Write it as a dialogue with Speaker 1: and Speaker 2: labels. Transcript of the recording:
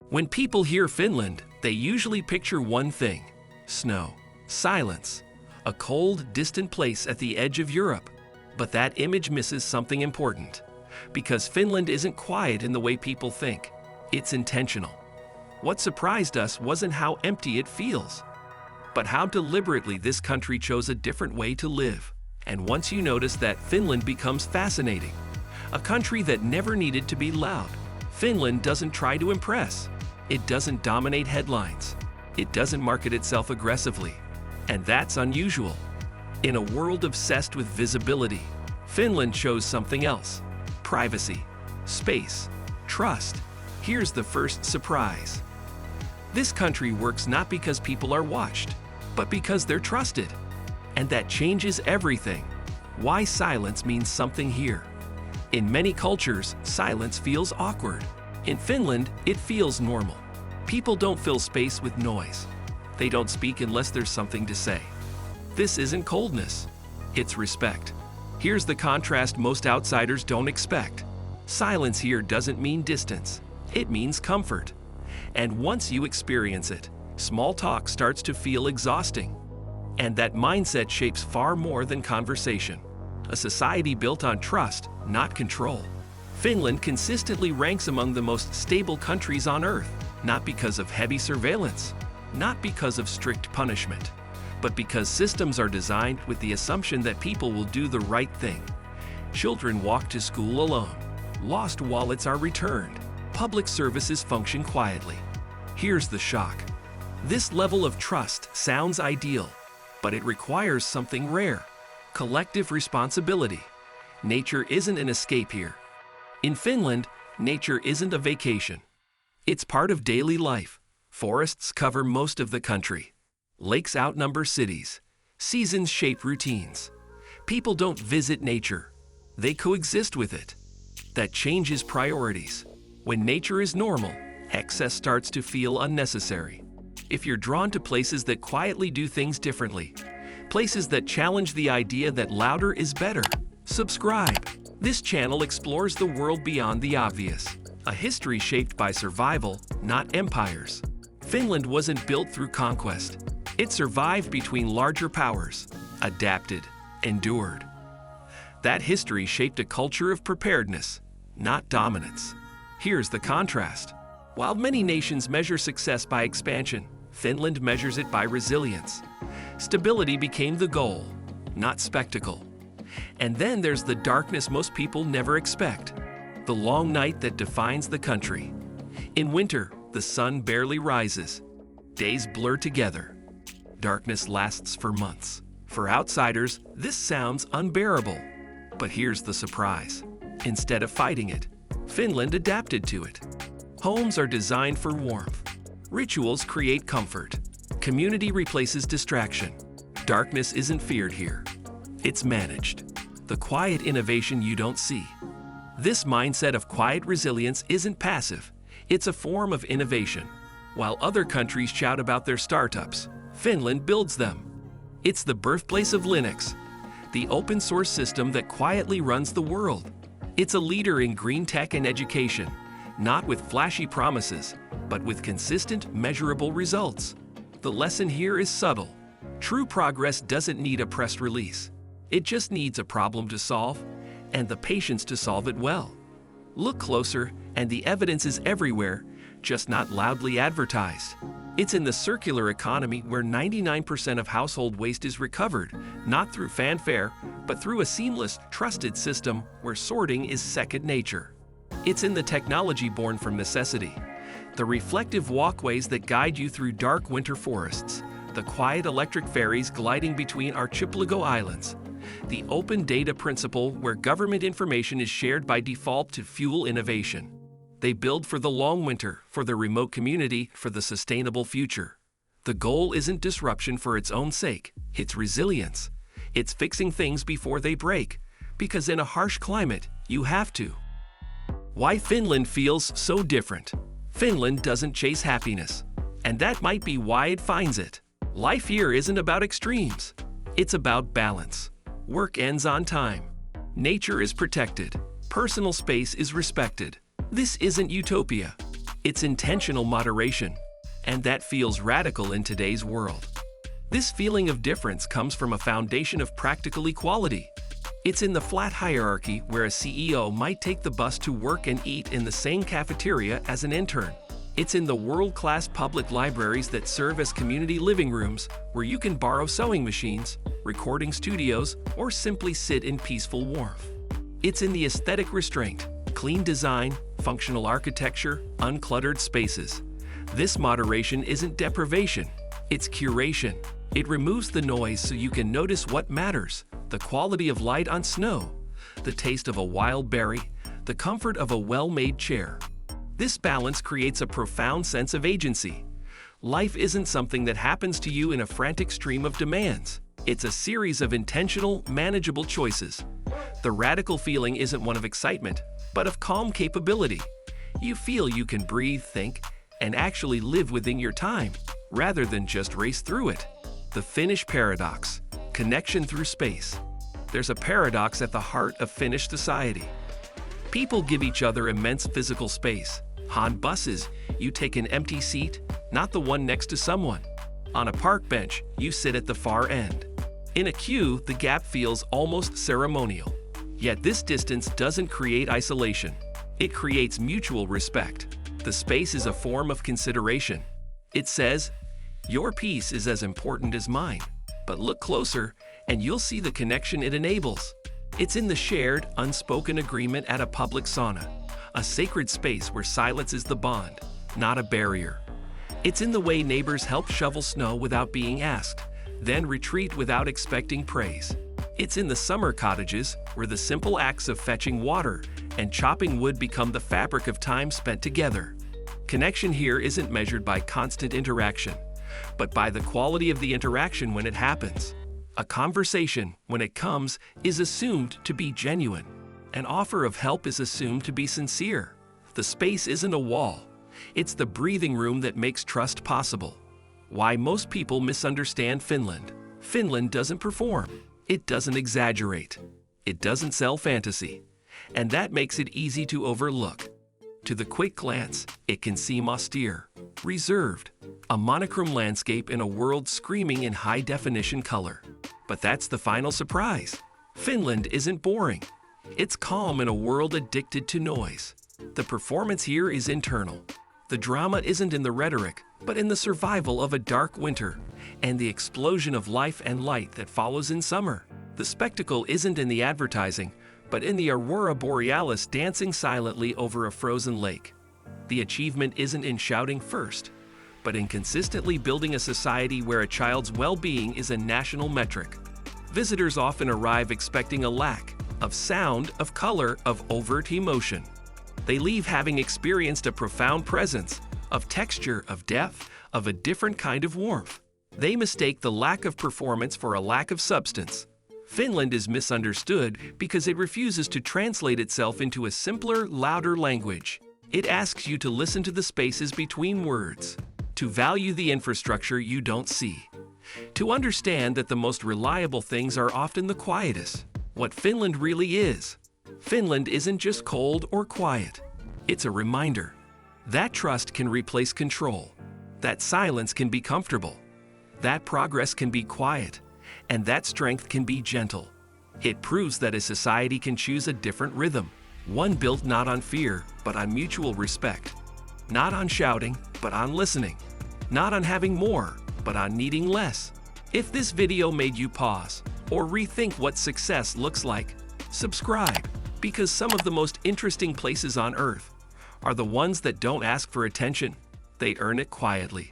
Speaker 1: When people hear Finland, they usually picture one thing: snow, silence, a cold, distant place at the edge of Europe. But that image misses something important, because Finland isn't quiet in the way people think. It's intentional. What surprised us wasn't how empty it feels, but how deliberately this country chose a different way to live. And once you notice that, Finland becomes fascinating. A country that never needed to be loud. Finland doesn't try to impress. It doesn't dominate headlines. It doesn't market itself aggressively. And that's unusual. In a world obsessed with visibility, Finland chose something else: privacy, space, trust. Here's the first surprise. This country works not because people are watched, but because they're trusted. And that changes everything. Why silence means something here. In many cultures, silence feels awkward. In Finland, it feels normal. People don't fill space with noise. They don't speak unless there's something to say. This isn't coldness, it's respect. Here's the contrast most outsiders don't expect. Silence here doesn't mean distance, it means comfort. And once you experience it, small talk starts to feel exhausting. And that mindset shapes far more than conversation. A society built on trust, not control. Finland consistently ranks among the most stable countries on Earth, not because of heavy surveillance, not because of strict punishment, but because systems are designed with the assumption that people will do the right thing. Children walk to school alone. Lost wallets are returned. Public services function quietly. Here's the shock. This level of trust sounds ideal, but it requires something rare: collective responsibility. Nature isn't an escape here. In Finland, nature isn't a vacation. It's part of daily life. Forests cover most of the country. Lakes outnumber cities. Seasons shape routines. People don't visit nature. They coexist with it. That changes priorities. When nature is normal, excess starts to feel unnecessary. If you're drawn to places that quietly do things differently, places that challenge the idea that louder is better, subscribe. This channel explores the world beyond the obvious, a history shaped by survival, not empires. Finland wasn't built through conquest. It survived between larger powers, adapted, endured. That history shaped a culture of preparedness, not dominance. Here's the contrast. While many nations measure success by expansion, Finland measures it by resilience. Stability became the goal, not spectacle. And then there's the darkness most people never expect, the long night that defines the country. In winter, the sun barely rises. Days blur together. Darkness lasts for months. For outsiders, this sounds unbearable. But here's the surprise. Instead of fighting it, Finland adapted to it. Homes are designed for warmth. Rituals create comfort. Community replaces distraction. Darkness isn't feared here. It's managed. The quiet innovation you don't see. This mindset of quiet resilience isn't passive. It's a form of innovation. While other countries shout about their startups, Finland builds them. It's the birthplace of Linux, the open source system that quietly runs the world. It's a leader in green tech and education, not with flashy promises, but with consistent, measurable results. The lesson here is subtle. True progress doesn't need a press release. It just needs a problem to solve, and the patience to solve it well. Look closer, and the evidence is everywhere, just not loudly advertised. It's in the circular economy where 99% of household waste is recovered, not through fanfare, but through a seamless, trusted system where sorting is second nature. It's in the technology born from necessity, the reflective walkways that guide you through dark winter forests, the quiet electric ferries gliding between archipelago islands, the open data principle where government information is shared by default to fuel innovation. They build for the long winter, for the remote community, for the sustainable future. The goal isn't disruption for its own sake, it's resilience. It's fixing things before they break, because in a harsh climate, you have to. Why Finland feels so different. Finland doesn't chase happiness, and that might be why it finds it. Life here isn't about extremes. It's about balance. Work ends on time. Nature is protected. Personal space is respected. This isn't utopia. It's intentional moderation, and that feels radical in today's world. This feeling of difference comes from a foundation of practical equality. It's in the flat hierarchy where a CEO might take the bus to work and eat in the same cafeteria as an intern. It's in the world-class public libraries that serve as community living rooms where you can borrow sewing machines, recording studios, or simply sit in peaceful warmth. It's in the aesthetic restraint, clean design, functional architecture, uncluttered spaces. This moderation isn't deprivation, it's curation. It removes the noise so you can notice what matters: the quality of light on snow, the taste of a wild berry, the comfort of a well-made chair. This balance creates a profound sense of agency. Life isn't something that happens to you in a frantic stream of demands. It's a series of intentional, manageable choices. The radical feeling isn't one of excitement, but of calm capability. You feel you can breathe, think, and actually live within your time, rather than just race through it. The Finnish paradox: connection through space. There's a paradox at the heart of Finnish society. People give each other immense physical space. On buses, you take an empty seat, not the one next to someone. On a park bench, you sit at the far end. In a queue, the gap feels almost ceremonial. Yet this distance doesn't create isolation. It creates mutual respect. The space is a form of consideration. It says, "Your piece is as important as mine, but look closer and you'll see the connection it enables." It's in the shared, unspoken agreement at a public sauna, a sacred space where silence is the bond, not a barrier. It's in the way neighbors help shovel snow without being asked, then retreat without expecting praise. It's in the summer cottages where the simple acts of fetching water and chopping wood become the fabric of time spent together. Connection here isn't measured by constant interaction, but by the quality of the interaction when it happens. A conversation, when it comes, is assumed to be genuine. An offer of help is assumed to be sincere. The space isn't a wall. It's the breathing room that makes trust possible. Why most people misunderstand Finland. Finland doesn't perform. It doesn't exaggerate. It doesn't sell fantasy. And that makes it easy to overlook. To the quick glance, it can seem austere, reserved, a monochrome landscape in a world screaming in high-definition color. But that's the final surprise. Finland isn't boring. It's calm in a world addicted to noise. The performance here is internal. The drama isn't in the rhetoric, but in the survival of a dark winter and the explosion of life and light that follows in summer. The spectacle isn't in the advertising, but in the aurora borealis dancing silently over a frozen lake. The achievement isn't in shouting first, but in consistently building a society where a child's well-being is a national metric. Visitors often arrive expecting a lack of sound, of color, of overt emotion. They leave having experienced a profound presence, of texture, of depth, of a different kind of warmth. They mistake the lack of performance for a lack of substance. Finland is misunderstood because it refuses to translate itself into a simpler, louder language. It asks you to listen to the spaces between words, to value the infrastructure you don't see, to understand that the most reliable things are often the quietest. What Finland really is. Finland isn't just cold or quiet. It's a reminder. That trust can replace control. That silence can be comfortable. That progress can be quiet. And that strength can be gentle. It proves that a society can choose a different rhythm, one built not on fear, but on mutual respect. Not on shouting, but on listening. Not on having more, but on needing less. If this video made you pause or rethink what success looks like, subscribe, because some of the most interesting places on Earth are the ones that don't ask for attention. They earn it quietly.